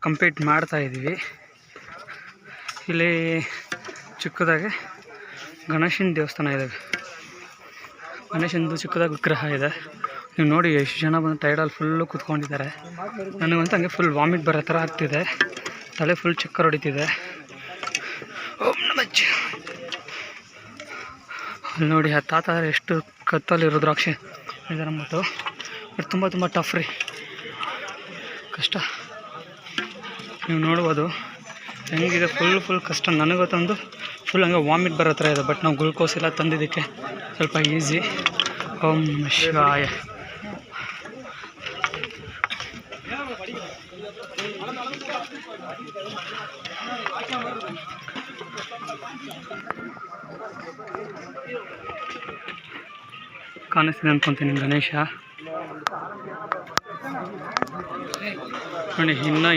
Complete ಮಾಡ್ತಾಯಿದ್ವಿ. ಇಲ್ಲಿ ಚಿಕ್ಕದಾಗಿ ಗಣೇಶನ ದೇವಸ್ಥಾನ ಇದೆ. ಗಣೇಶನದು ಚಿಕ್ಕದಾಗಿ ವಿಗ್ರಹ ಇದೆ. ನೀವು ನೋಡಿ ಎಷ್ಟು ಜನ ಬಂದು ಟೈರ್ಡಲ್ಲಿ ಫುಲ್ಲು ಕೂತ್ಕೊಂಡಿದ್ದಾರೆ. ನನಗಂತೂ ಹಂಗೆ ಫುಲ್ ವಾಮಿಟ್ ಬರೋ ಥರ ಆಗ್ತಿದೆ. ತಲೆ ಫುಲ್ ಚಕ್ಕರ್ ಹೊಡಿತಿದೆ. ಅಲ್ಲಿ ನೋಡಿ ಆ ತಾತ ಎಷ್ಟು ಕತ್ತಲ್ಲಿರೋ ದ್ರಾಕ್ಷಿ ಇದ್ದಾರೆ ಅಂದ್ಬಿಟ್ಟು. ಬಟ್ ತುಂಬ ಟಫ್ ರೀ, ಕಷ್ಟ. ನೀವು ನೋಡ್ಬೋದು ಹೆಂಗಿದೆ, ಫುಲ್ ಕಷ್ಟ. ನನಗೊತ್ತೊಂದು ಫುಲ್ ಹಂಗೆ ವಾಮಿಟ್ ಬರೋ ಥರ ಇದೆ. ಬಟ್ ನಾವು ಗ್ಲೂಕೋಸ್ ಎಲ್ಲ ತಂದಿದ್ದಕ್ಕೆ ಸ್ವಲ್ಪ ಈಸಿ. ಓಂ ಶಿವಾಯ. ಕಾಣಿಸ್ತಿದೆ ಅನ್ಕೊತೀನಿ ಗಣೇಶ ನೋಡಿ. ಇನ್ನು